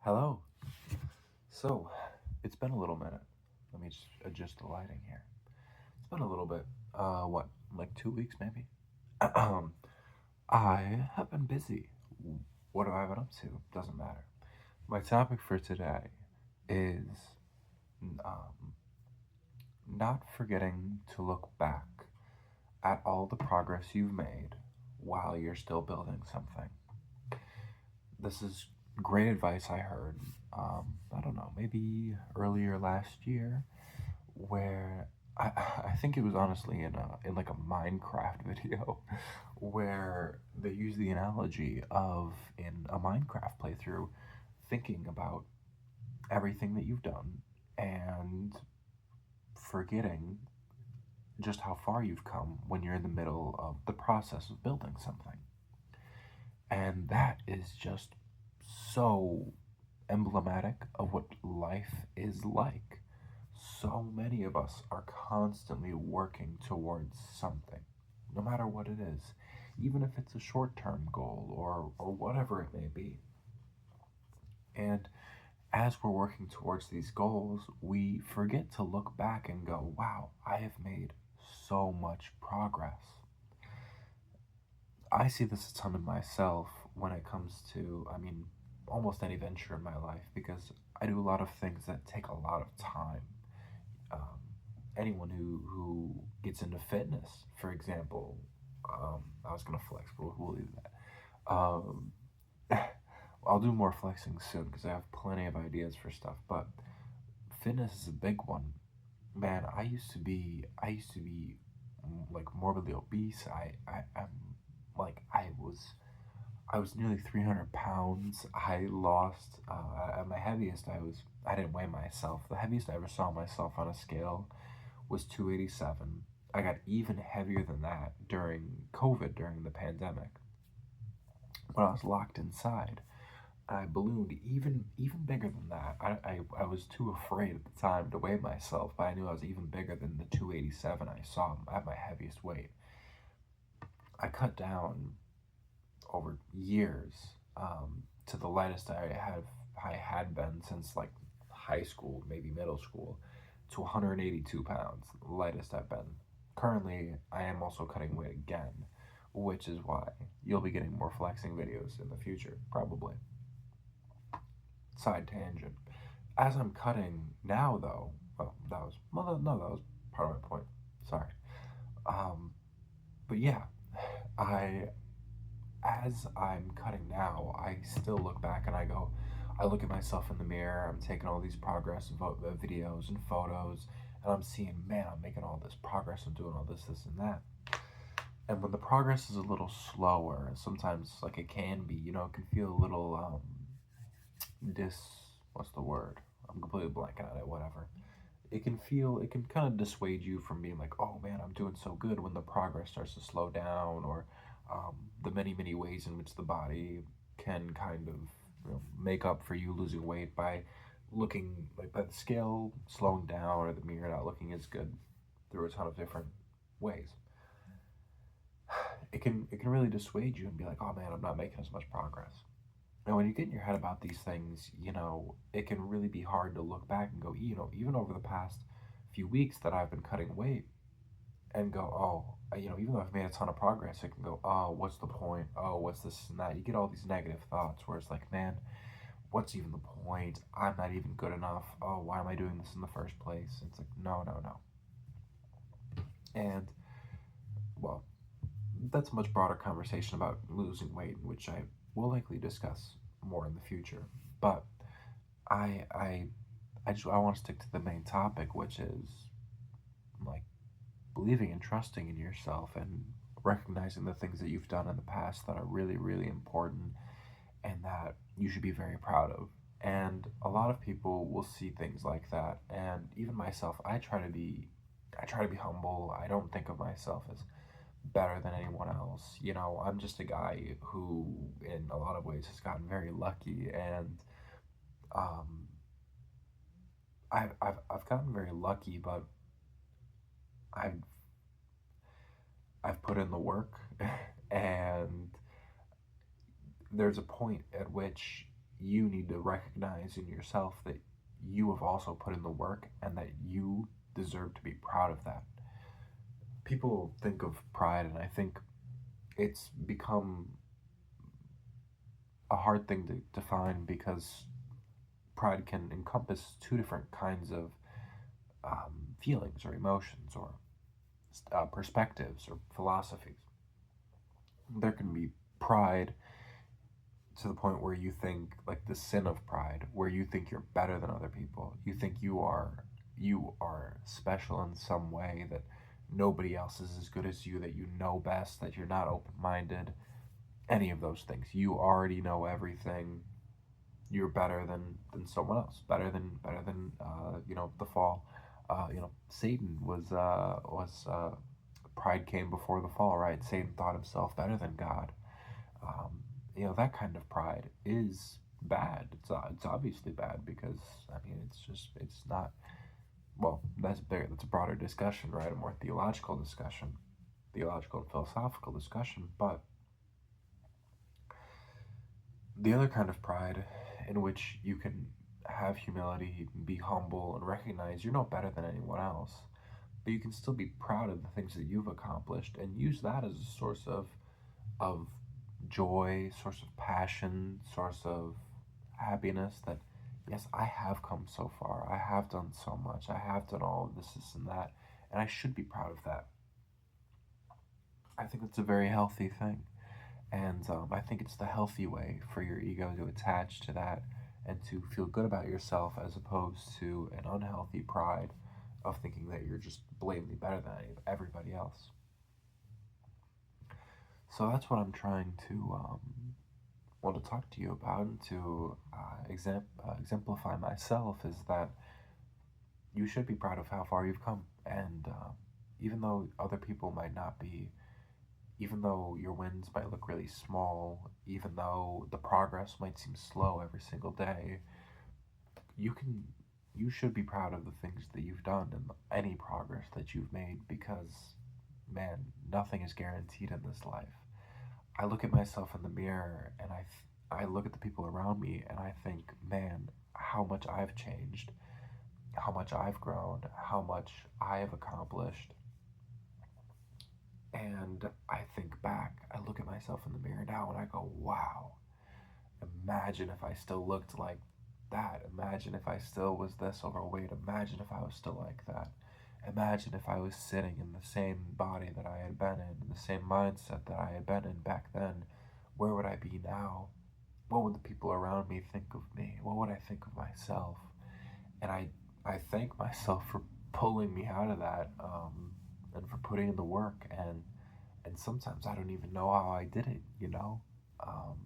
Hello. So, it's been a little minute. Let me just adjust the lighting here. It's been a little bit. What? Like 2 weeks maybe? I have been busy. What have I been up to? Doesn't matter. My topic for today is um, not forgetting to look back at all the progress you've made while you're still building something. This is great advice I heard, I don't know, maybe earlier last year, where I think it was honestly in like a Minecraft video where they use the analogy of in a Minecraft playthrough thinking about everything that you've done and forgetting just how far you've come when you're in the middle of the process of building something. And that is just so emblematic of what life is like. So many of us are constantly working towards something, no matter what it is, even if it's a short term goal or whatever it may be. And as we're working towards these goals, we forget to look back and go, wow, I have made so much progress. I see this a ton in myself when it comes to, almost any venture in my life because I do a lot of things that take a lot of time. Um, Anyone who gets into fitness, for example, I was gonna flex, but we'll leave that. I'll do more flexing soon because I have plenty of ideas for stuff. But fitness is a big one. Man, I used to be like morbidly obese. I'm like I was nearly 300 pounds. I lost, at my heaviest, I didn't weigh myself. The heaviest I ever saw myself on a scale was 287. I got even heavier than that during COVID, during the pandemic, when I was locked inside. I ballooned even bigger than that. I was too afraid at the time to weigh myself, but I knew I was even bigger than the 287 I saw at my heaviest weight. I cut down over years, to the lightest I had been since like high school, maybe middle school, to 182 pounds, the lightest I've been. Currently, I am also cutting weight again, which is why you'll be getting more flexing videos in the future, probably. Side tangent. As I'm cutting now, though, no, that was part of my point. Sorry. Um, but yeah, I as I'm cutting now, I still look back and I look at myself in the mirror. I'm taking all these progress videos and photos, and I'm seeing, man, I'm making all this progress. I'm doing all this, and that. And when the progress is a little slower, sometimes like it can be, it can feel a little dis. What's the word? I'm completely blanking on it. Whatever. It can kind of dissuade you from being like, oh man, I'm doing so good when the progress starts to slow down, or the many ways in which the body can kind of make up for you losing weight by looking like by the scale slowing down or the mirror not looking as good through a ton of different ways. It can really dissuade you and be like, oh man, I'm not making as much progress. And when you get in your head about these things, it can really be hard to look back and go, even over the past few weeks that I've been cutting weight and go, oh, even though I've made a ton of progress, it can go, oh, what's the point? Oh, what's this and that? You get all these negative thoughts where it's like, man, what's even the point? I'm not even good enough. Oh, why am I doing this in the first place? It's like, no, no, no. And, well, that's a much broader conversation about losing weight, which I will likely discuss more in the future. But I I I want to stick to the main topic, which is like believing and trusting in yourself and recognizing the things that you've done in the past that are really really important and that you should be very proud of. And a lot of people will see things like that, and even myself, I try to be humble. I don't think of myself as better than anyone else. I'm just a guy who, in a lot of ways, has gotten very lucky, and um, I've gotten very lucky, but I've I've put in the work, and there's a point at which you need to recognize in yourself that you have also put in the work and that you deserve to be proud of that. People think of pride, and I think it's become a hard thing to define because pride can encompass two different kinds of feelings or emotions or perspectives or philosophies. There can be pride to the point where you think, like the sin of pride, where you think you're better than other people. You think you are special in some way, that nobody else is as good as you, that you know best, that you're not open-minded, any of those things. You already know everything. You're better than someone else, better than the fall. Satan was pride came before the fall, right? Satan thought himself better than God. That kind of pride is bad. It's obviously bad because I mean it's not, well, that's a broader discussion, right? A more theological and philosophical discussion. But the other kind of pride, in which you can have humility, be humble, and recognize you're no better than anyone else, but you can still be proud of the things that you've accomplished and use that as a source of joy, source of passion, source of happiness. That yes, I have come so far. I have done so much. I have done all of this and that, and I should be proud of that. I think that's a very healthy thing. And I think it's the healthy way for your ego to attach to that and to feel good about yourself, as opposed to an unhealthy pride of thinking that you're just blatantly better than everybody else. So that's what I'm trying to want to talk to you about, and to exemplify myself, is that you should be proud of how far you've come. And even though other people might not be, even though your wins might look really small, even though the progress might seem slow every single day, you can you should be proud of the things that you've done and any progress that you've made, because man, nothing is guaranteed in this life. I look at myself in the mirror, and I look at the people around me, and I think, man, how much I've changed, how much I've grown, how much I have accomplished. And I think back, I look at myself in the mirror now and I go, wow, imagine if I still looked like that. Imagine if I still was this overweight. Imagine if I was still like that. Imagine if I was sitting in the same body that I had been in the same mindset that I had been in back then. Where would I be now? What would the people around me think of me? What would I think of myself? And I thank myself for pulling me out of that, and for putting in the work. And sometimes I don't even know how I did it. Um,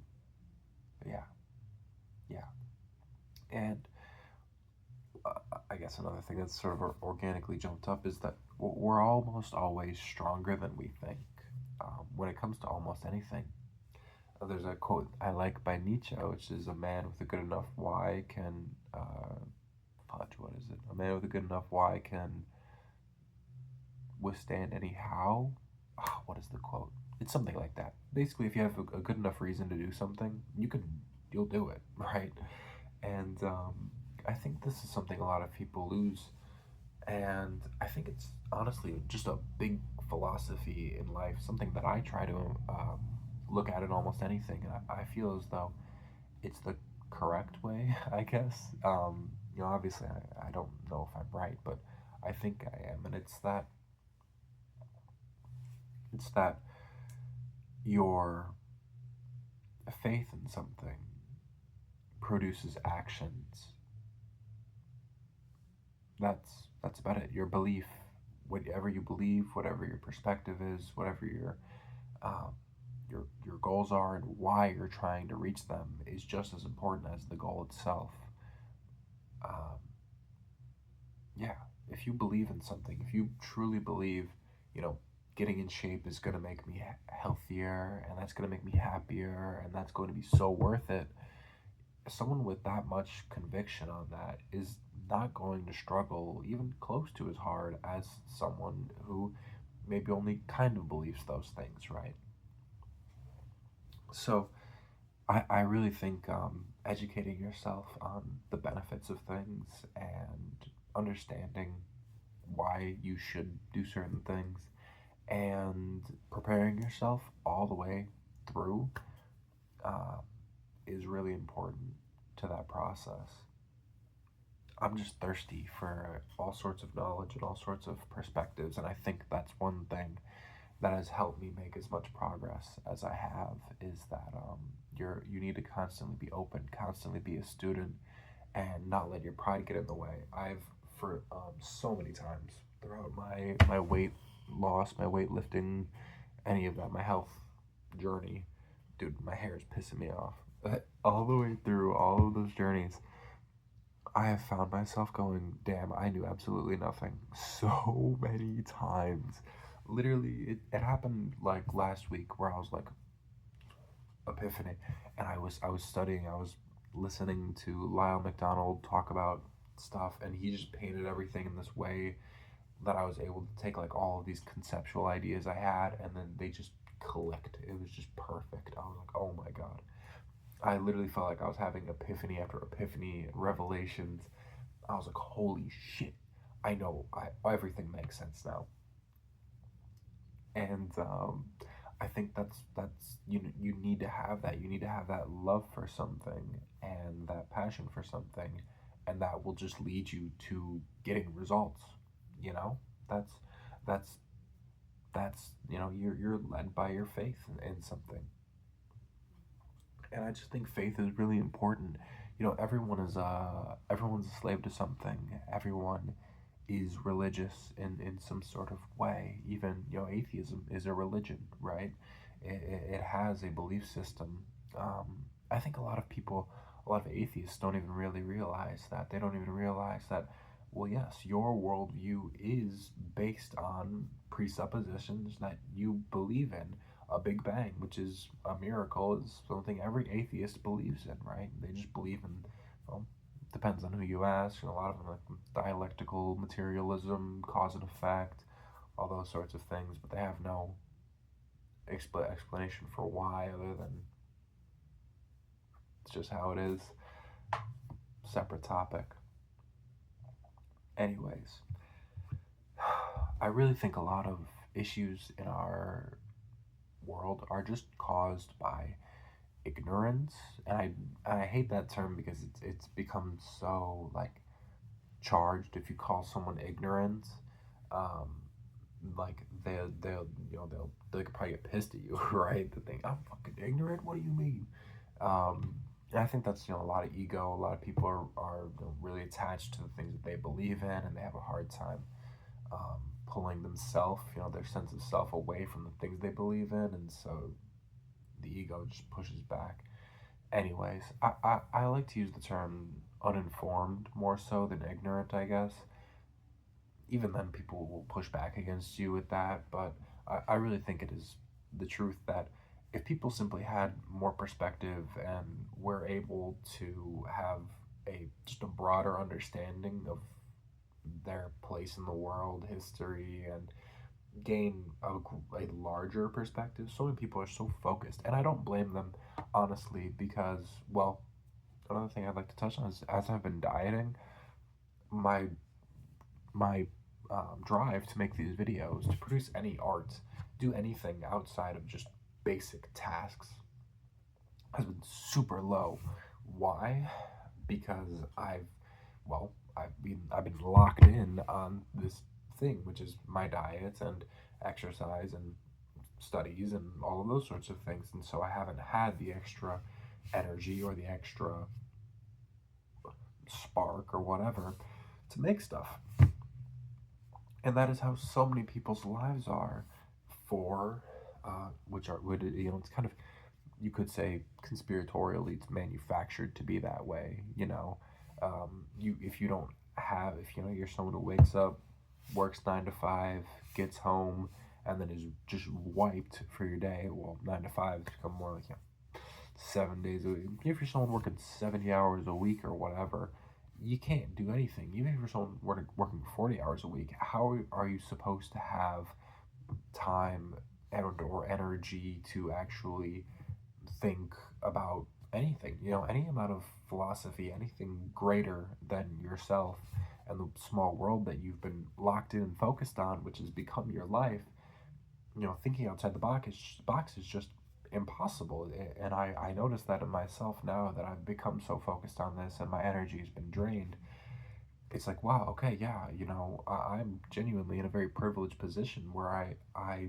yeah, yeah. And I guess another thing that's sort of organically jumped up is that we're almost always stronger than we think, when it comes to almost anything. There's a quote I like by Nietzsche, which is, "A man with a good enough why can, fudge, what is it? A man with a good enough why can withstand any how." Oh, what is the quote? It's something like that. Basically, if you have a good enough reason to do something, you'll do it, right? And I think this is something a lot of people lose, and I think it's honestly just a big philosophy in life, something that I try to look at in almost anything. And I feel as though it's the correct way, I guess. Obviously, I don't know if I'm right, but I think I am, and it's that your faith in something produces actions. That's about it. Your belief, whatever you believe, whatever your perspective is, whatever um, your goals are, and why you're trying to reach them, is just as important as the goal itself. Um, yeah, if you believe in something, if you truly believe, you know, getting in shape is going to make me healthier, and that's going to make me happier, and that's going to be so worth it, someone with that much conviction on that is not going to struggle even close to as hard as someone who maybe only kind of believes those things, right? So I really think educating yourself on the benefits of things and understanding why you should do certain things and preparing yourself all the way through uh, is really important to that process. I'm just thirsty for all sorts of knowledge and all sorts of perspectives, and I think that's one thing that has helped me make as much progress as I have is that you need to constantly be open, constantly be a student, and not let your pride get in the way. I've for so many times throughout my weight loss, my weightlifting, any of that, my health journey, dude, my hair is pissing me off. All the way through all of those journeys, I have found myself going, damn, I knew absolutely nothing so many times. Literally, it happened like last week where I was like, epiphany, and I was studying, I was listening to Lyle McDonald talk about stuff, and he just painted everything in this way that I was able to take like all of these conceptual ideas I had, and then they just clicked. It was just perfect. I was like, oh my god. I literally felt like I was having epiphany after epiphany, revelations. I was like, holy shit. I know everything makes sense now. And I think that's you need to have that. You need to have that love for something and that passion for something, and that will just lead you to getting results. You know, that's that's you're led by your faith in something, and I just think faith is really important. Everyone's a slave to something. Everyone is religious in some sort of way. Even atheism is a religion, right? It has a belief system. I think a lot of atheists don't even really realize that. They don't even realize that. Well, yes, your worldview is based on presuppositions that you believe in. A Big Bang, which is a miracle, is something every atheist believes in, right? They just believe in, well, depends on who you ask. A lot of them like dialectical materialism, cause and effect, all those sorts of things, but they have no explanation for why other than it's just how it is. Separate topic. Anyways, I really think a lot of issues in our world are just caused by ignorance, and I hate that term because it's become so like charged. If you call someone ignorant, um, like they could probably get pissed at you, right? They think I'm fucking ignorant. What do you mean? And I think that's a lot of ego. A lot of people are really attached to the things that they believe in, and they have a hard time pulling themselves, their sense of self away from the things they believe in, and so the ego just pushes back. Anyways, I like to use the term uninformed more so than ignorant, I guess. Even then, people will push back against you with that, but I really think it is the truth that if people simply had more perspective and were able to have just a broader understanding of their place in the world, history, and gain a larger perspective. So many people are so focused, and I don't blame them, honestly, because, well, another thing I'd like to touch on is as I've been dieting, my my drive to make these videos, to produce any art, do anything outside of just basic tasks, has been super low. Why? Because I've been locked in on this thing, which is my diet and exercise and studies and all of those sorts of things, and so I haven't had the extra energy or the extra spark or whatever to make stuff. And that is how so many people's lives are, for which are would it's kind of, you could say, conspiratorially, it's manufactured to be that way. You if you don't have if you're someone who wakes up, works 9 to 5, gets home, and then is just wiped for your day. Well, 9 to 5 become more like 7 days a week. If you're someone working 70 hours a week or whatever, you can't do anything. Even if you're someone working 40 hours a week, how are you supposed to have time and or energy to actually think about anything, any amount of philosophy, anything greater than yourself and the small world that you've been locked in and focused on, which has become your life. Thinking outside the box is just impossible. And I notice that in myself now that I've become so focused on this and my energy has been drained. It's like, wow, okay, yeah, I'm genuinely in a very privileged position where I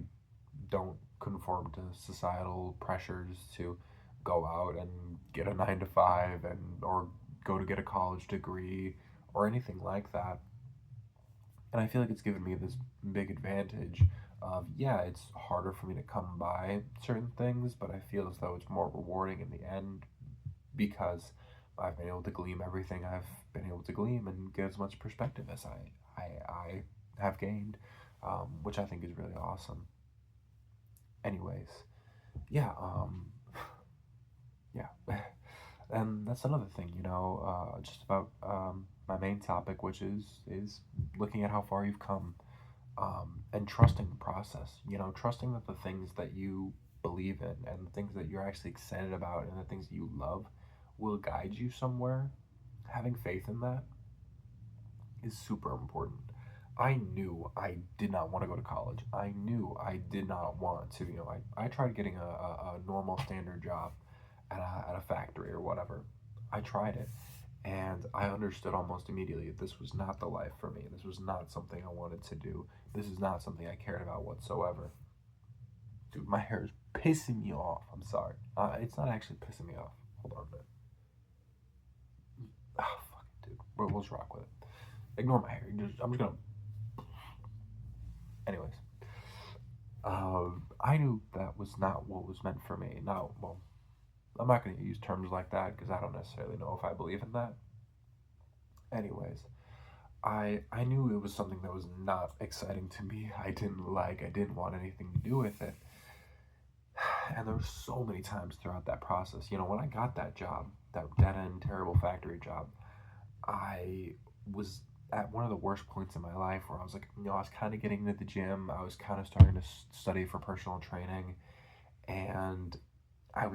don't conform to societal pressures to go out and get a 9 to 5 and or go to get a college degree or anything like that. And I feel like it's given me this big advantage of, yeah, it's harder for me to come by certain things, but I feel as though it's more rewarding in the end because I've been able to glean everything I've been able to glean and get as much perspective as I have gained, which I think is really awesome. Anyways, yeah, yeah. And that's another thing, just about my main topic, which is looking at how far you've come, and trusting the process. Trusting that the things that you believe in and the things that you're actually excited about and the things that you love will guide you somewhere. Having faith in that is super important. I knew I did not want to go to college. I knew I did not want to. I tried getting a normal standard job at a factory or whatever. I tried it and I understood almost immediately that this was not the life for me. This was not something I wanted to do. This is not something I cared about whatsoever. Dude, my hair is pissing me off. I'm sorry. It's not actually pissing me off. Hold on a minute. Oh, fuck it, dude. We'll just rock with it. Ignore my hair. I'm just gonna. Anyways, I knew that was not what was meant for me. Now, well, I'm not gonna use terms like that because I don't necessarily know if I believe in that. Anyways, I knew it was something that was not exciting to me. I didn't like. I didn't want anything to do with it. And there were so many times throughout that process. When I got that job, that dead end terrible factory job, I was at one of the worst points in my life where I was like, I was kind of getting into the gym. I was kind of starting to study for personal training, and I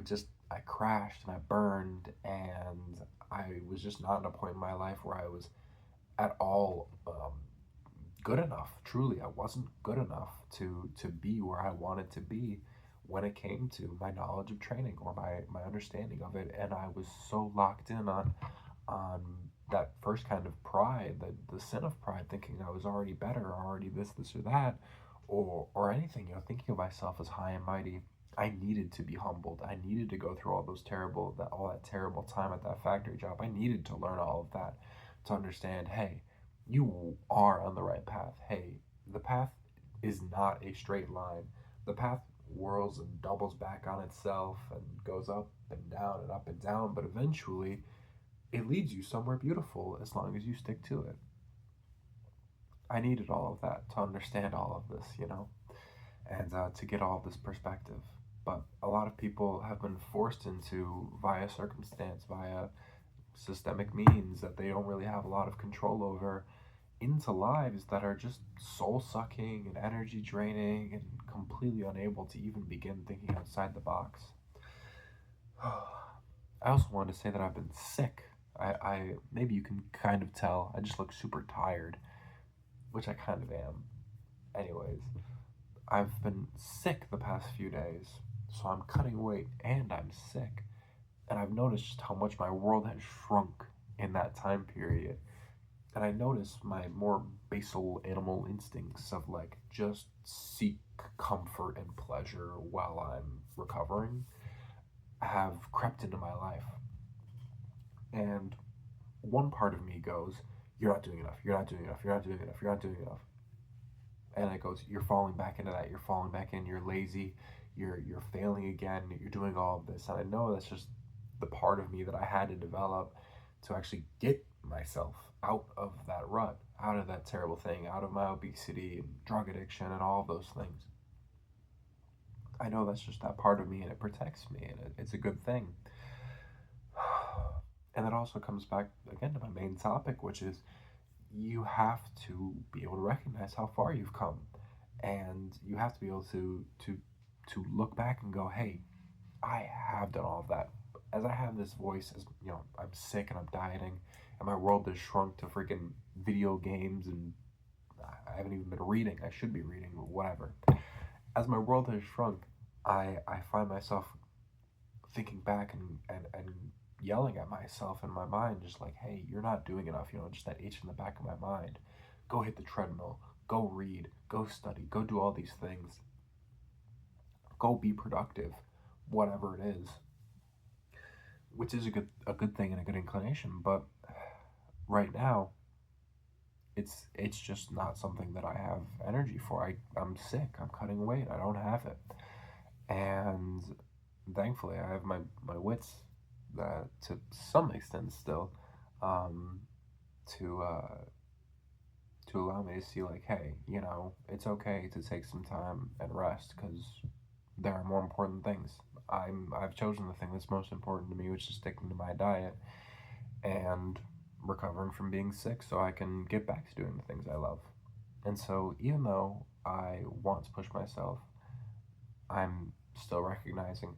crashed and I burned, and I was just not at a point in my life where I was at all good enough. Truly, I wasn't good enough to be where I wanted to be when it came to my knowledge of training or my understanding of it. And I was so locked in on that first kind of pride, the sin of pride, thinking I was already better, already this or that, or anything. Thinking of myself as high and mighty. I needed to be humbled. I needed to go through all that terrible time at that factory job. I needed to learn all of that to understand, hey, you are on the right path. Hey, the path is not a straight line. The path whirls and doubles back on itself and goes up and down, but eventually it leads you somewhere beautiful as long as you stick to it. I needed all of that to understand all of this, and to get all of this perspective. But a lot of people have been forced into via circumstance, via systemic means that they don't really have a lot of control over, into lives that are just soul sucking and energy draining and completely unable to even begin thinking outside the box. I also wanted to say that I've been sick. I maybe you can kind of tell. I just look super tired, which I kind of am. Anyways, I've been sick the past few days, so I'm cutting weight and I'm sick. And I've noticed just how much my world has shrunk in that time period. And I notice my more basal animal instincts of like just seek comfort and pleasure while I'm recovering have crept into my life. And one part of me goes, you're not doing enough, you're not doing enough, you're not doing enough, you're not doing enough. And it goes, you're falling back into that, you're falling back in, you're lazy, you're failing again, you're doing all of this. And I know that's just the part of me that I had to develop to actually get myself out of that rut, out of that terrible thing, out of my obesity and drug addiction and all of those things. I know that's just that part of me and it protects me and it's a good thing. And that also comes back again to my main topic, which is you have to be able to recognize how far you've come, and you have to be able to look back and go, hey, I have done all of that, as I have this voice, as you know, I'm sick and I'm dieting, and my world has shrunk to freaking video games, and I haven't even been reading. I should be reading, or whatever. As my world has shrunk, I find myself thinking back and yelling at myself in my mind, just like, hey, you're not doing enough, just that itch in the back of my mind. Go hit the treadmill, go read, go study, go do all these things, go be productive, whatever it is, which is a good thing and a good inclination. But right now, it's just not something that I have energy for. I'm sick. I'm cutting weight. I don't have it, and thankfully, I have my wits to some extent still, um, to allow me to see, like, hey, it's okay to take some time and rest, because there are more important things. I've chosen the thing that's most important to me, which is sticking to my diet and recovering from being sick, so I can get back to doing the things I love. And so, even though I want to push myself, I'm still recognizing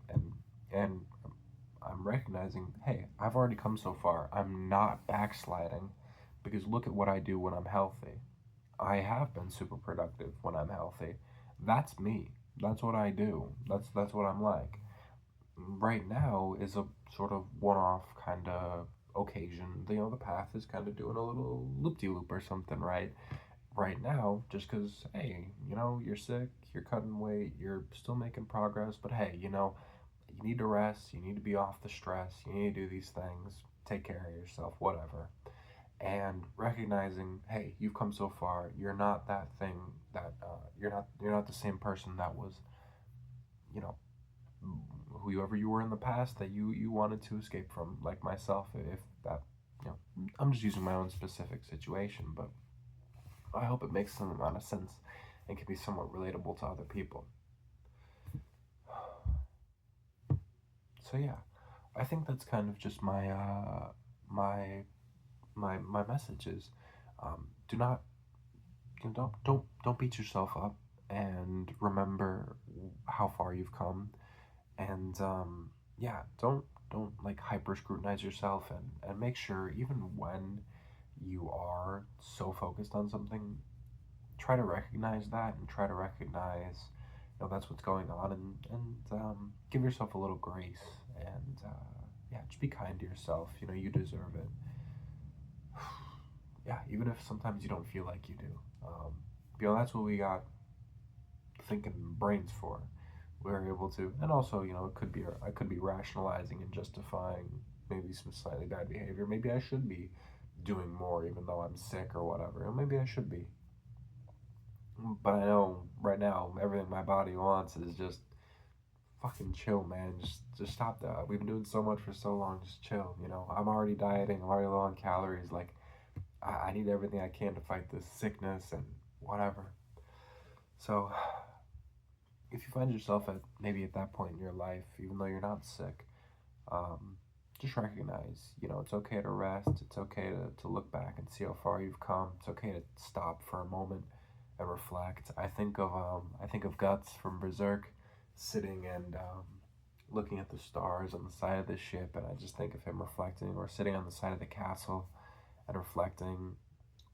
and I'm recognizing, hey, I've already come so far. I'm not backsliding, because look at what I do when I'm healthy. I have been super productive when I'm healthy. That's me. That's what I do. That's what I'm like. Right now is a sort of one-off kind of occasion. The path is kind of doing a little loop-de-loop or something, right? Right now, just because, hey, you're sick, you're cutting weight, you're still making progress, but hey, you need to rest, you need to be off the stress, you need to do these things, take care of yourself, whatever. And recognizing, hey, you've come so far, you're not that thing that, you're not the same person that was, you know, whoever you were in the past that you wanted to escape from, like myself, if that, I'm just using my own specific situation, but I hope it makes some amount of sense and can be somewhat relatable to other people. So yeah, I think that's kind of just my my message is, do not, don't beat yourself up, and remember how far you've come, and yeah, don't like hyper scrutinize yourself, and make sure, even when you are so focused on something, try to recognize that, and try to recognize, that's what's going on, and give yourself a little grace, and yeah, just be kind to yourself. You deserve it. Yeah, even if sometimes you don't feel like you do. That's what we got thinking brains for. We're able to, and also, it could be, I could be rationalizing and justifying maybe some slightly bad behavior. Maybe I should be doing more, even though I'm sick or whatever. And maybe I should be. But I know right now everything my body wants is just fucking chill, man. Just stop that. We've been doing so much for so long. Just chill. I'm already dieting. I'm already low on calories. Like, I need everything I can to fight this sickness and whatever. So, if you find yourself maybe at that point in your life, even though you're not sick, um, just recognize, it's okay to rest. It's okay to look back and see how far you've come. It's okay to stop for a moment and reflect. I think of Guts from Berserk sitting and looking at the stars on the side of the ship, and I just think of him reflecting, or sitting on the side of the castle and reflecting,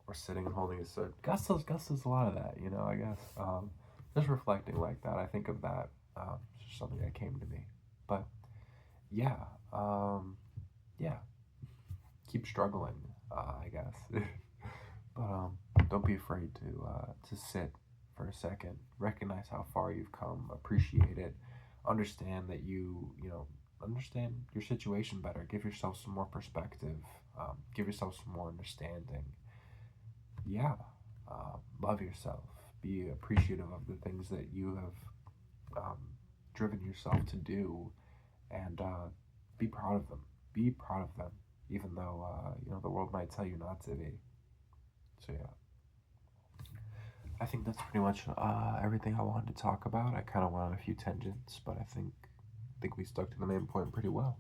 or sitting and holding his sword. Gus does a lot of that, I guess. Just reflecting like that. I think of that. It's just something that came to me. But yeah, yeah, keep struggling, I guess. But don't be afraid to sit for a second, recognize how far you've come, appreciate it, understand that understand your situation better, give yourself some more perspective, give yourself some more understanding. Yeah, love yourself, be appreciative of the things that you have driven yourself to do, and be proud of them. Be proud of them, even though the world might tell you not to be. So yeah, I think that's pretty much everything I wanted to talk about. I kind of went on a few tangents, but I think we stuck to the main point pretty well.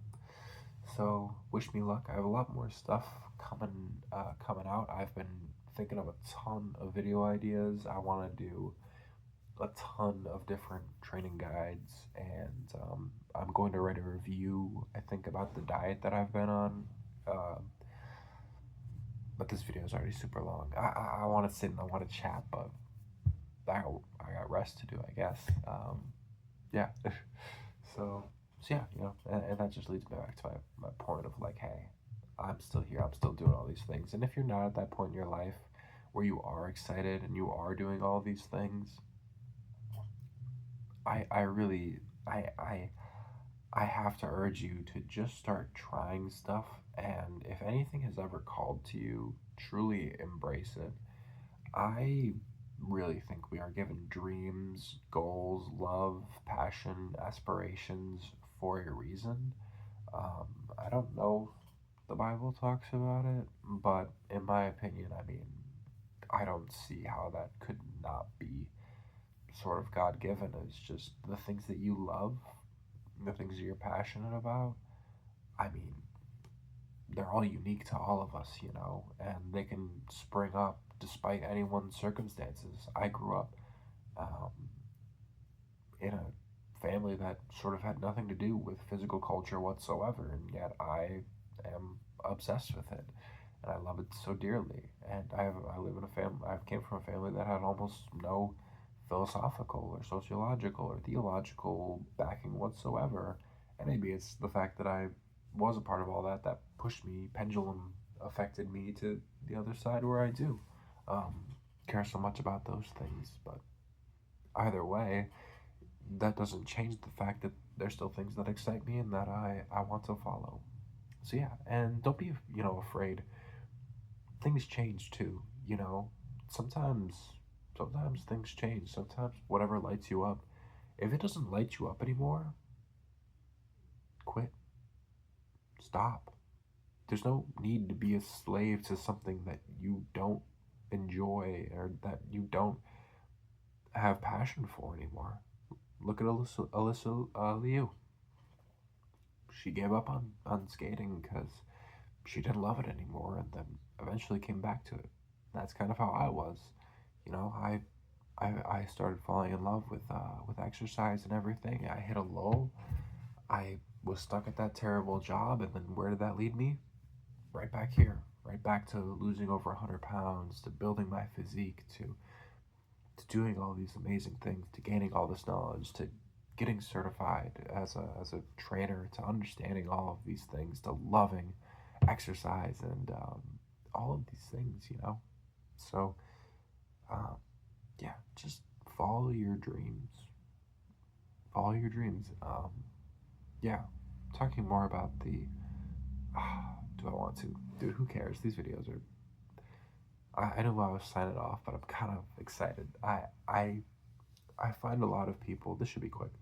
So wish me luck. I have a lot more stuff coming out. I've been thinking of a ton of video ideas. I want to do a ton of different training guides, and I'm going to write a review, I think, about the diet that I've been on. Um, but this video is already super long. I want to sit and I want to chat, but I got rest to do, I guess. Yeah. so, so yeah, and that just leads me back to my point of like, hey, I'm still here. I'm still doing all these things. And if you're not at that point in your life where you are excited and you are doing all these things, I really, I, I, I have to urge you to just start trying stuff. And if anything has ever called to you, truly embrace it. I really think we are given dreams, goals, love, passion, aspirations for a reason. Um, I don't know if the Bible talks about it, but in my opinion, I mean, I don't see how that could not be sort of God given. It's just the things that you love, the things that you're passionate about. I mean, they're all unique to all of us, and they can spring up despite anyone's circumstances. I grew up um, in a family that sort of had nothing to do with physical culture whatsoever, and yet I am obsessed with it, and I love it so dearly. And I live in a family. I came from a family that had almost no philosophical or sociological or theological backing whatsoever. And maybe it's the fact that I was a part of all that that pushed me, pendulum affected me to the other side where I do um, care so much about those things. But either way, that doesn't change the fact that there's still things that excite me and that I want to follow. So yeah, and don't be afraid. Things change too. You know, sometimes sometimes things change. Sometimes whatever lights you up, if it doesn't light you up anymore, quit. Stop. There's no need to be a slave to something that you don't enjoy or that you don't have passion for anymore. Look at Alyssa Liu. She gave up on skating because she didn't love it anymore and then eventually came back to it. That's kind of how I was. I started falling in love with exercise and everything. I hit a lull. I was stuck at that terrible job, and then where did that lead me? Right back here, right back to losing over 100 pounds, to building my physique, to doing all these amazing things, to gaining all this knowledge, to getting certified as a trainer, to understanding all of these things, to loving exercise and all of these things, So, um, yeah, just follow your dreams. Follow your dreams. Yeah, talking more about the. Do I want to? Dude, who cares? These videos are. I know I was signing off, but I'm kind of excited. I find a lot of people. This should be quick.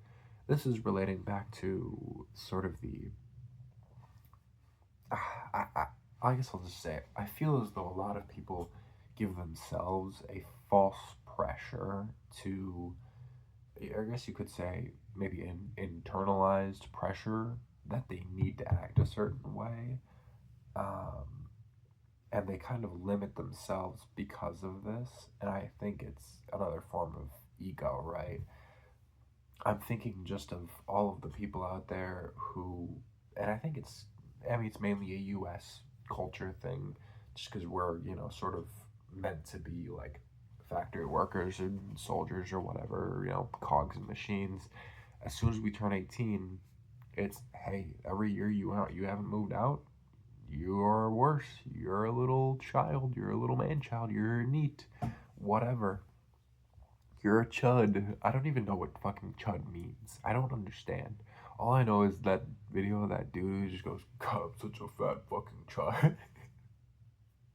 This is relating back to sort of the. I, I, I guess I'll just say it. I feel as though a lot of people give themselves a false pressure to, I guess you could say, maybe an internalized pressure that they need to act a certain way. Um, and they kind of limit themselves because of this. And I think it's another form of ego, right? I'm thinking just of all of the people out there who, and I mean, it's mainly a U.S. culture thing, just because we're, sort of meant to be like factory workers and soldiers or whatever, cogs and machines. As soon as we turn 18, it's, hey, every year you haven't moved out, you're worse. You're a little child. You're a little man child. You're neat. Whatever. You're a chud. I don't even know what fucking chud means. I don't understand. All I know is that video of that dude who just goes, God, I'm such a fat fucking chud.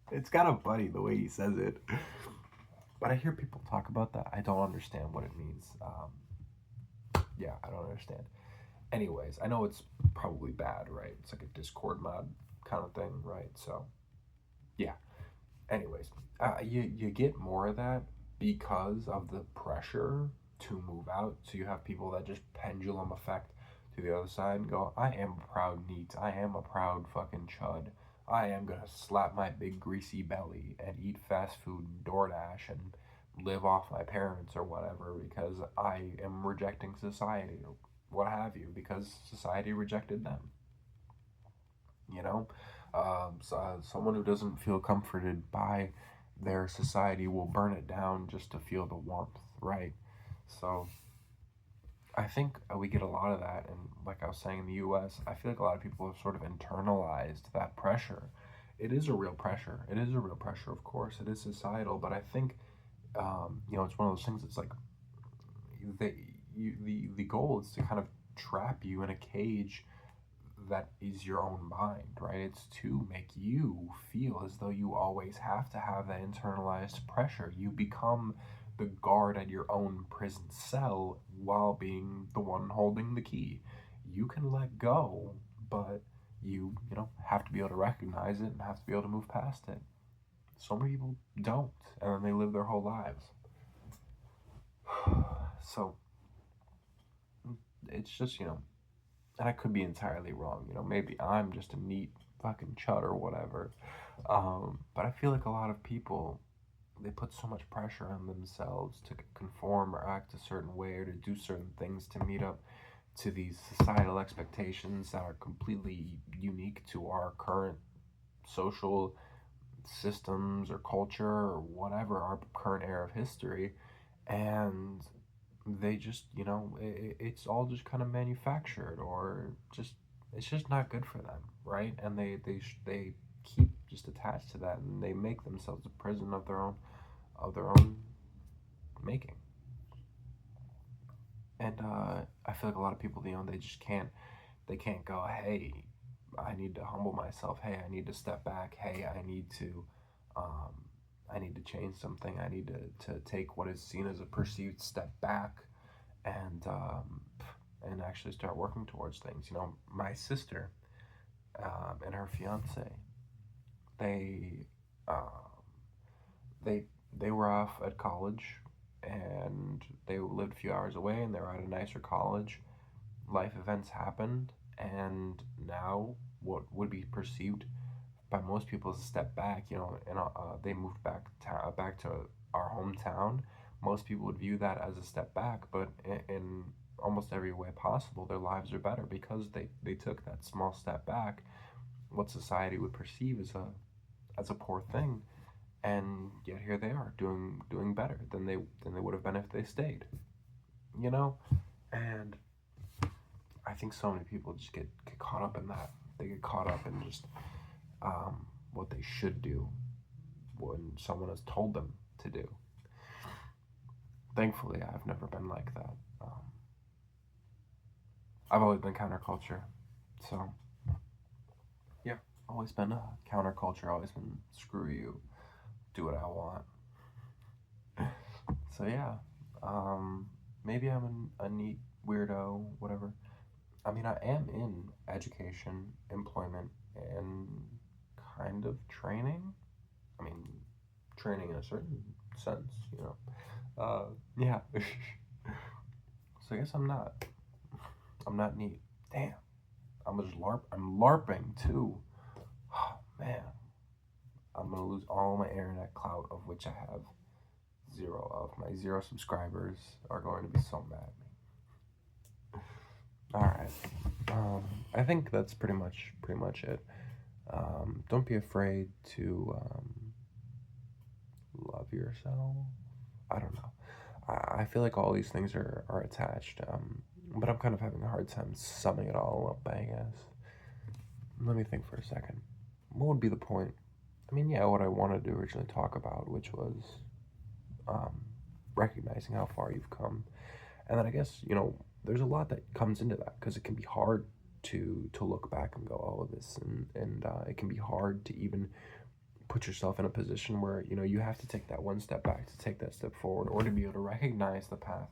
It's kind of funny the way he says it. But I hear people talk about that. I don't understand what it means. Yeah, I don't understand. Anyways, I know it's probably bad, right? It's like a Discord mod kind of thing, right? So, yeah. Anyways, you get more of that because of the pressure to move out. So you have people that just pendulum effect to the other side and go, I am a proud neat. I am a proud fucking chud. I am gonna slap my big greasy belly and eat fast food and DoorDash and live off my parents or whatever because I am rejecting society or what have you because society rejected them. You know, someone who doesn't feel comforted by their society will burn it down just to feel the warmth, right? So I think we get a lot of that, and like I was saying in the U.S., I feel like a lot of people have sort of internalized that pressure. It is a real pressure. It is a real pressure, of course. It is societal, but I think it's one of those things. It's like the the goal is to kind of trap you in a cage that is your own mind, right? It's to make you feel as though you always have to have that internalized pressure. You become the guard at your own prison cell while being the one holding the key. You can let go, but you have to be able to recognize it and have to be able to move past it. So many people don't, and then they live their whole lives. So it's just, and I could be entirely wrong. Maybe I'm just a neat fucking chud or whatever. But I feel like a lot of people, they put so much pressure on themselves to conform or act a certain way or to do certain things to meet up to these societal expectations that are completely unique to our current social systems or culture or whatever, our current era of history. And they just, it's all just kind of manufactured or just, it's just not good for them, right? And they keep just attached to that, and they make themselves a prison of their own making. And I feel like a lot of people, they just can't go, hey, I need to humble myself. Hey, I need to step back. Hey, um, I need to change something. I need to take what is seen as a perceived step back and actually start working towards things. My sister and her fiance, they um, they they were off at college, and they lived a few hours away, and they were at a nicer college. Life events happened, and now what would be perceived by most people as a step back, and they moved back to our hometown. Most people would view that as a step back, but in almost every way possible, their lives are better because they took that small step back, what society would perceive as a poor thing, and yet here they are doing better than they would have been if they stayed. You know, and I think so many people just get caught up in that. They get caught up in just what they should do when someone has told them to do. Thankfully, I've never been like that. I've always been counterculture, so yeah, always been counterculture. Always been screw you, do what I want. So yeah, maybe I'm a neat weirdo, whatever. I mean, I am in education, employment, and kind of training. I mean, training in a certain sense. Yeah. So I guess I'm not. I'm not neat. Damn. I'm just LARP. I'm LARPing too. Oh, man. I'm gonna lose all my internet clout, of which I have zero of. My zero subscribers are going to be so mad at me. All right. I think that's pretty much it. Don't be afraid to love yourself. I don't know. I feel like all these things are attached, but I'm kind of having a hard time summing it all up, I guess. Let me think for a second. What would be the point? I mean, yeah, what I wanted to originally talk about, which was um, recognizing how far you've come. And then I guess, there's a lot that comes into that because it can be hard to look back and go, oh, this, and it can be hard to even put yourself in a position where you have to take that one step back to take that step forward, or to be able to recognize the path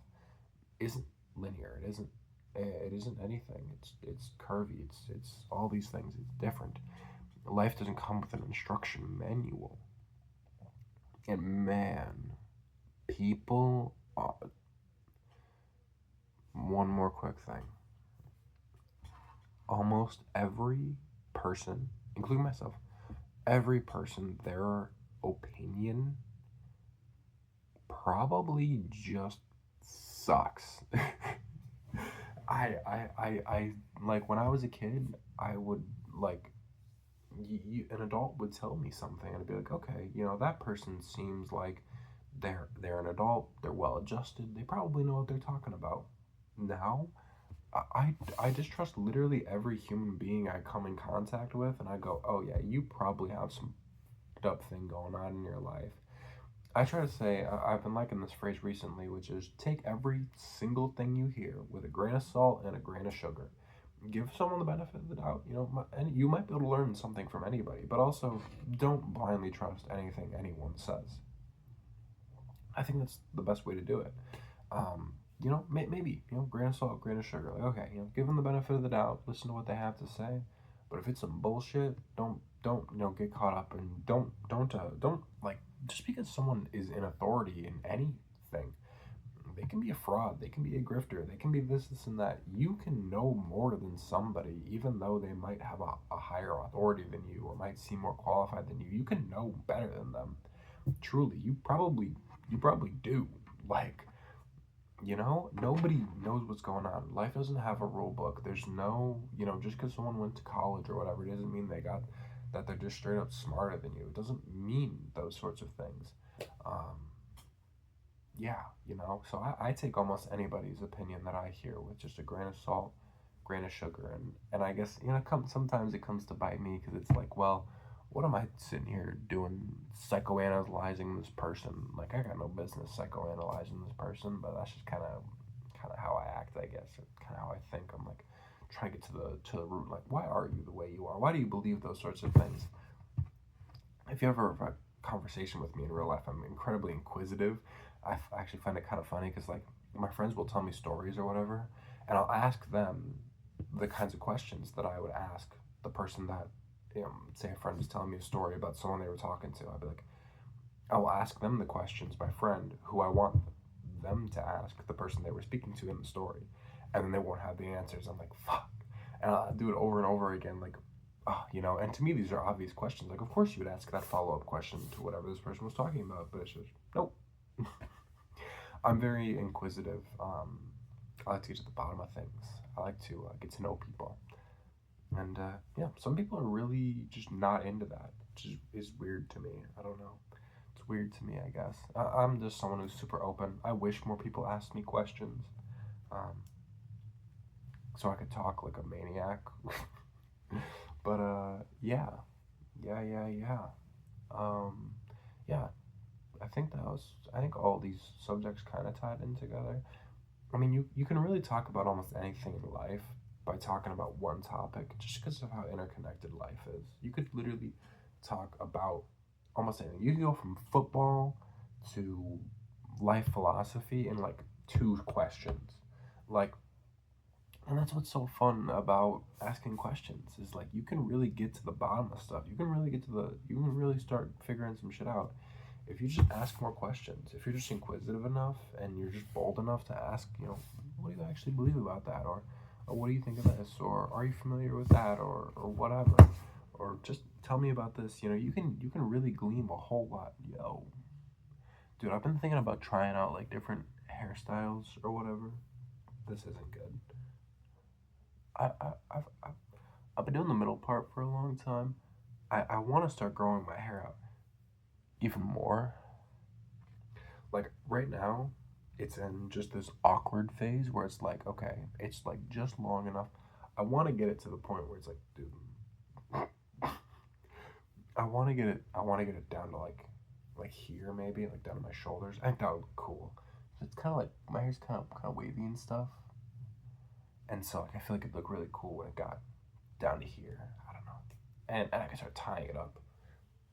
isn't linear. It isn't anything. It's curvy. It's all these things. It's different. Life doesn't come with an instruction manual. And man, people are, one more quick thing. Almost every person, including myself, every person, their opinion probably just sucks. I like when I was a kid, I would like an adult would tell me something, and I'd be like, okay, that person seems like they're an adult, they're well adjusted, they probably know what they're talking about. Now, I distrust literally every human being I come in contact with, and I go, oh yeah, you probably have some up thing going on in your life. I try to say, I've been liking this phrase recently, which is take every single thing you hear with a grain of salt and a grain of sugar. Give someone the benefit of the doubt, and you might be able to learn something from anybody, but also don't blindly trust anything anyone says. I think that's the best way to do it. Maybe, grain of salt, grain of sugar. Like, okay, give them the benefit of the doubt, listen to what they have to say. But if it's some bullshit, don't get caught up, and don't like, just because someone is in authority in anything, they can be a fraud, they can be a grifter, they can be this and that. You can know more than somebody, even though they might have a higher authority than you or might seem more qualified than you. You can know better than them. Truly, you probably do. Like, nobody knows what's going on. Life doesn't have a rule book. There's no, just because someone went to college or whatever, it doesn't mean that they're just straight up smarter than you. It doesn't mean those sorts of things. Um, yeah, so I take almost anybody's opinion that I hear with just a grain of salt, grain of sugar, and I guess, sometimes it comes to bite me because it's like, well, what am I sitting here doing psychoanalyzing this person? Like, I got no business psychoanalyzing this person, but that's just kind of how I act, I guess, or kind of how I think. I'm like trying to get to the root, like, why are you the way you are? Why do you believe those sorts of things? If you ever have a conversation with me in real life, I'm incredibly inquisitive. I actually find it kind of funny because, like, my friends will tell me stories or whatever, and I'll ask them the kinds of questions that I would ask the person that, say a friend was telling me a story about someone they were talking to. I'd be like, I will ask them the questions, my friend, who I want them to ask the person they were speaking to in the story, and then they won't have the answers. I'm like, fuck. And I'll do it over and over again, like, and to me, these are obvious questions. Like, of course you would ask that follow-up question to whatever this person was talking about, but it's just, nope. I'm very inquisitive. I like to get to the bottom of things. I like to get to know people. And, yeah, some people are really just not into that, which is weird to me. I don't know. It's weird to me, I guess. I'm just someone who's super open. I wish more people asked me questions, um, so I could talk like a maniac. But, yeah. Yeah, yeah, yeah. Um, yeah, I think all these subjects kind of tied in together. I mean, you can really talk about almost anything in life by talking about one topic just because of how interconnected life is. You could literally talk about almost anything. You can go from football to life philosophy in like two questions. Like, and that's what's so fun about asking questions is like you can really get to the bottom of stuff. You can really start figuring some shit out if you just ask more questions. If you're just inquisitive enough and you're just bold enough to ask, what do you actually believe about that, or what do you think of this, or are you familiar with that, or whatever, or just tell me about this. You can really glean a whole lot. Dude, I've been thinking about trying out like different hairstyles or whatever. This isn't good. I've been doing the middle part for a long time. I want to start growing my hair out even more. Like right now, it's in just this awkward phase where it's like, okay, it's like just long enough. I want to get it to the point where it's like, dude, I want to get it down to like here maybe, like down to my shoulders. I think that would be cool. It's kind of like my hair's kind of wavy and stuff, and so like I feel like it'd look really cool when it got down to here. I don't know, and I can start tying it up.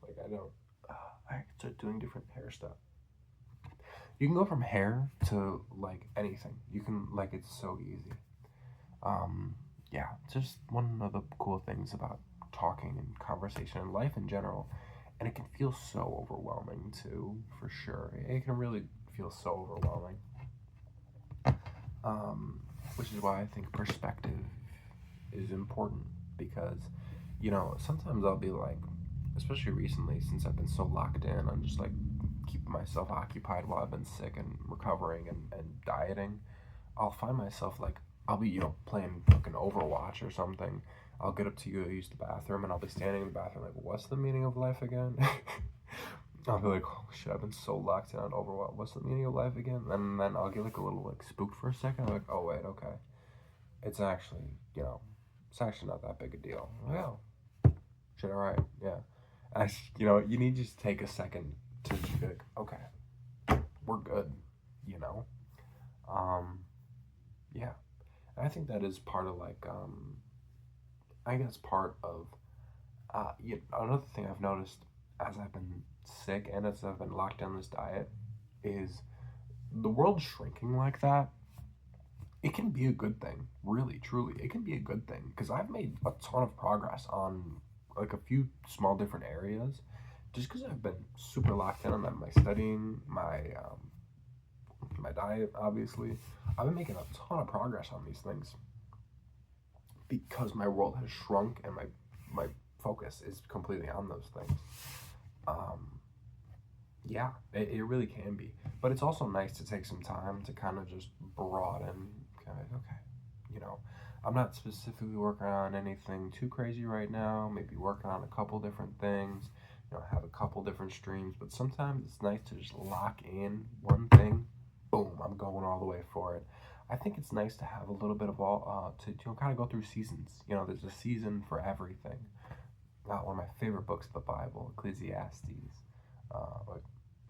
Like I can start doing different hairstyles. You can go from hair to like anything. You can like it's so easy. Yeah, it's just one of the cool things about talking and conversation and life in general. And it can feel so overwhelming too, for sure. It can really feel so overwhelming. Which is why I think perspective is important because, sometimes I'll be like, especially recently since I've been so locked in, I'm just like keeping myself occupied while I've been sick and recovering and dieting, I'll find myself like I'll be playing fucking Overwatch or something. I'll get up to use the bathroom and I'll be standing in the bathroom like, what's the meaning of life again? I'll be like, oh shit, I've been so locked in on Overwatch. What's the meaning of life again? And then I'll get like a little like spooked for a second. I'm like, oh wait, okay, it's actually it's actually not that big a deal. Well, shit, all right, yeah. You need to just take a second to just be like, okay, we're good, you know. Um, yeah. I think that is part of like I guess part of another thing I've noticed as I've been sick and as I've been locked down this diet is the world shrinking like that. It can be a good thing, really, truly. It can be a good thing because I've made a ton of progress on like a few small different areas, just because I've been super locked in on them. My studying, my diet, obviously. I've been making a ton of progress on these things because my world has shrunk and my focus is completely on those things. Um, yeah, it really can be. But it's also nice to take some time to kind of just broaden, kind of, okay, you know, I'm not specifically working on anything too crazy right now, maybe working on a couple different things, have a couple different streams, but sometimes it's nice to just lock in one thing, boom, I'm going all the way for it. I think it's nice to have a little bit of all, to kind of go through seasons. There's a season for everything. Not one of my favorite books of the Bible, Ecclesiastes. But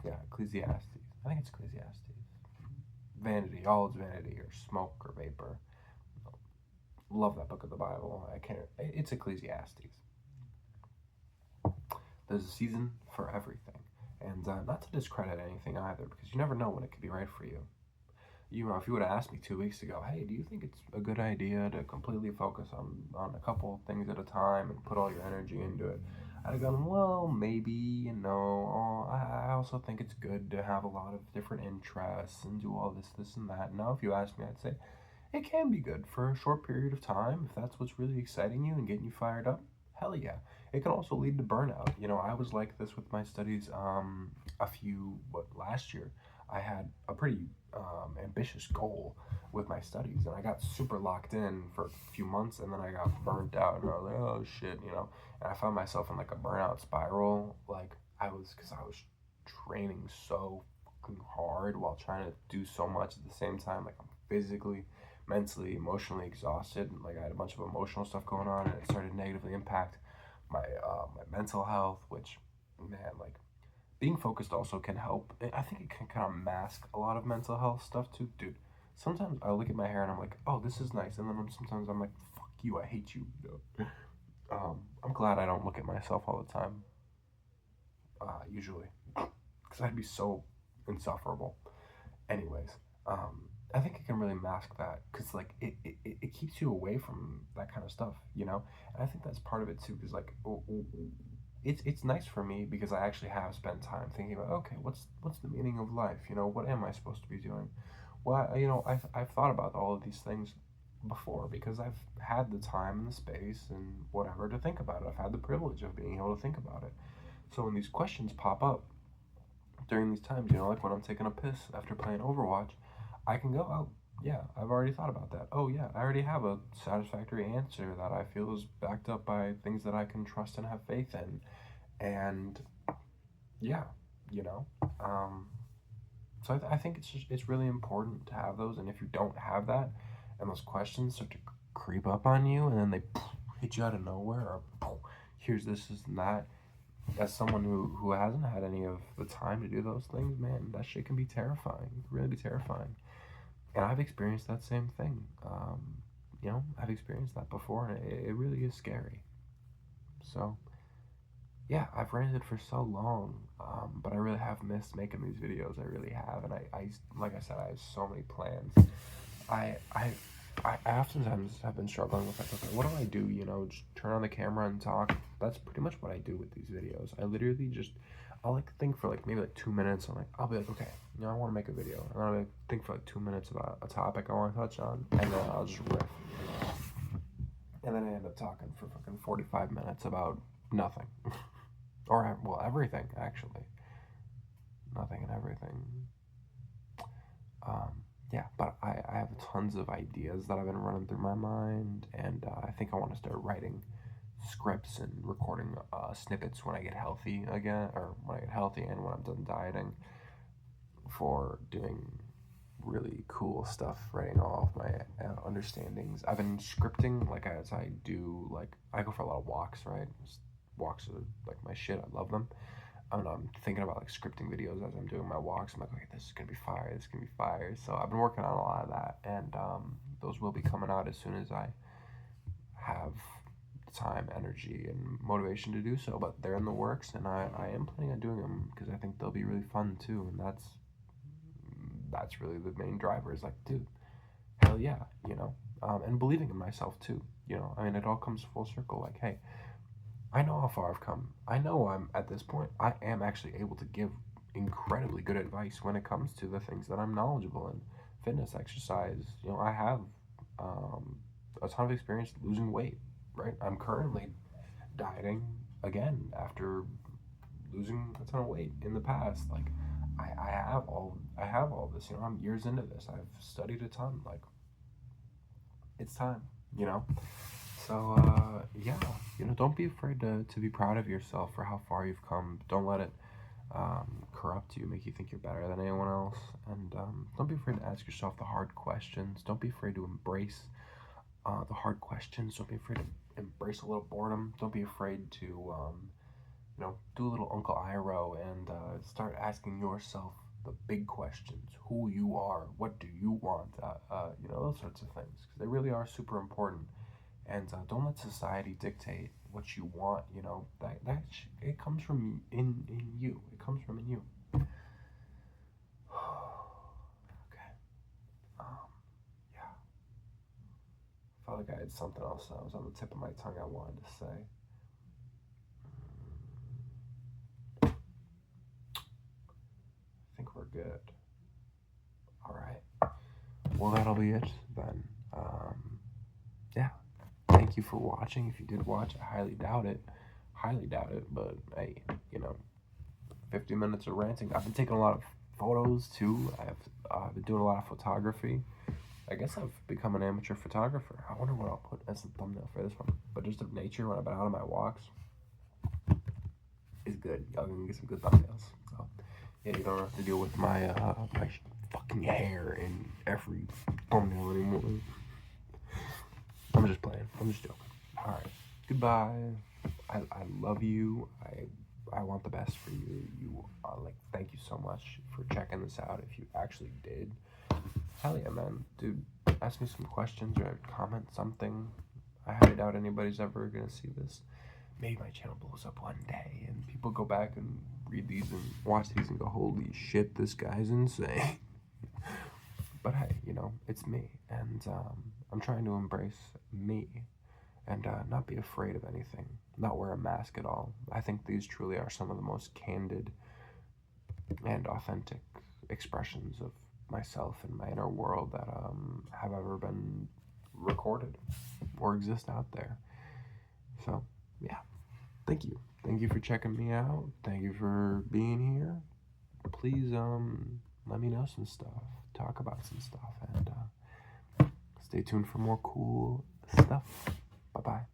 yeah, Ecclesiastes. I think it's Ecclesiastes. Vanity, all is vanity, or smoke, or vapor. Love that book of the Bible. I can't. It's Ecclesiastes. There's a season for everything, and not to discredit anything either, because you never know when it could be right for you. If you would have asked me 2 weeks ago, hey, do you think it's a good idea to completely focus on a couple things at a time and put all your energy into it? I'd have gone, well, maybe, I also think it's good to have a lot of different interests and do all this, and that. Now, if you ask me, I'd say it can be good for a short period of time if that's what's really exciting you and getting you fired up. Hell yeah. It can also lead to burnout. I was like this with my studies last year. I had a pretty ambitious goal with my studies, and I got super locked in for a few months, and then I got burnt out, and I was like, oh shit. And I found myself in like a burnout spiral, because I was training so fucking hard while trying to do so much at the same time. Like I'm physically, mentally, emotionally exhausted, and like I had a bunch of emotional stuff going on, and it started to negatively impact my mental health, which, man, like being focused also can help. I think it can kind of mask a lot of mental health stuff too, dude. Sometimes I look at my hair and I'm like, oh, this is nice, and then sometimes I'm like, fuck you, I hate you. I'm glad I don't look at myself all the time. Usually, because I'd be so insufferable. Anyways, I think it can really mask that because like it keeps you away from that kind of stuff. And I think that's part of it too, because like it's nice for me because I actually have spent time thinking about, okay, what's the meaning of life? What am I supposed to be doing? Well, I've thought about all of these things before because I've had the time and the space and whatever to think about it. I've had the privilege of being able to think about it. So when these questions pop up during these times, like when I'm taking a piss after playing Overwatch, I can go, oh, yeah, I've already thought about that. Oh, yeah, I already have a satisfactory answer that I feel is backed up by things that I can trust and have faith in. And yeah, you know, um, so I think it's really important to have those. And if you don't have that, and those questions start to creep up on you, and then they hit you out of nowhere, or here's this and that. As someone who hasn't had any of the time to do those things, man, that shit can be terrifying. It can really be terrifying. And I've experienced that same thing. I've experienced that before, and it really is scary. So, yeah, I've ranted for so long, but I really have missed making these videos. I really have, and I like I said, I have so many plans. I I I oftentimes have been struggling with like, okay, what do I do? Just turn on the camera and talk. That's pretty much what I do with these videos. I literally I'll like think for like maybe like 2 minutes. I'll be like, okay, I want to make a video. And I'll like, think for like 2 minutes about a topic I want to touch on, and then I'll just riff. And then I end up talking for fucking 45 minutes about nothing. Or, well, everything, actually. nothing and everything. Yeah, but I have tons of ideas that I've been running through my mind, and I think I want to start writing scripts and recording snippets when I get healthy again, or when I get healthy and when I'm done dieting, for doing really cool stuff, writing all of my understandings. I've been scripting, like, as I do, like, I go for a lot of walks, right? Just walks are like my shit. I love them. I'm thinking about like scripting videos as I'm doing my walks. I'm like, okay, this is gonna be fire. This is gonna be fire. So I've been working on a lot of that, and those will be coming out as soon as I have time, energy, and motivation to do so. But they're in the works, and I am planning on doing them because I think they'll be really fun too. And that's really the main driver. Is like, dude, hell yeah, and believing in myself too. I mean, it all comes full circle. Like, hey, I know how far I've come. I know I'm at this point. I am actually able to give incredibly good advice when it comes to the things that I'm knowledgeable in. Fitness, exercise. I have a ton of experience losing weight. Right. I'm currently dieting again after losing a ton of weight in the past. Like, I have all this. I'm years into this. I've studied a ton. Like, it's time. You know. So, yeah, don't be afraid to be proud of yourself for how far you've come. Don't let it corrupt you, make you think you're better than anyone else. And don't be afraid to ask yourself the hard questions. Don't be afraid to embrace the hard questions. Don't be afraid to embrace a little boredom. Don't be afraid to, do a little Uncle Iroh and start asking yourself the big questions. Who you are, what do you want, those sorts of things. Because they really are super important. And don't let society dictate what you want. It comes from in you. It comes from in you. Okay. Yeah. Felt like I had something else that was on the tip of my tongue I wanted to say. I think we're good. All right. Well, that'll be it then. Yeah. Thank you for watching. If you did watch, I highly doubt it. Highly doubt it. But hey, 50 minutes of ranting. I've been taking a lot of photos too. I've been doing a lot of photography. I guess I've become an amateur photographer. I wonder what I'll put as the thumbnail for this one. But just of nature when I've been out on my walks is good. Y'all gonna get some good thumbnails. So yeah, you don't have to deal with my my fucking hair in every thumbnail anymore. I'm just playing. I'm just joking. All right. Goodbye. I love you. I want the best for you. Thank you so much for checking this out. If you actually did, hell yeah, man, dude. Ask me some questions or comment something. I highly doubt anybody's ever gonna see this. Maybe my channel blows up one day and people go back and read these and watch these and go, holy shit, this guy's insane. But hey, it's me, and I'm trying to embrace me and not be afraid of anything, not wear a mask at all. I think these truly are some of the most candid and authentic expressions of myself and my inner world that have ever been recorded or exist out there. So, yeah, thank you. Thank you for checking me out. Thank you for being here. Please let me know some stuff, talk about some stuff, and stay tuned for more cool stuff. Bye-bye.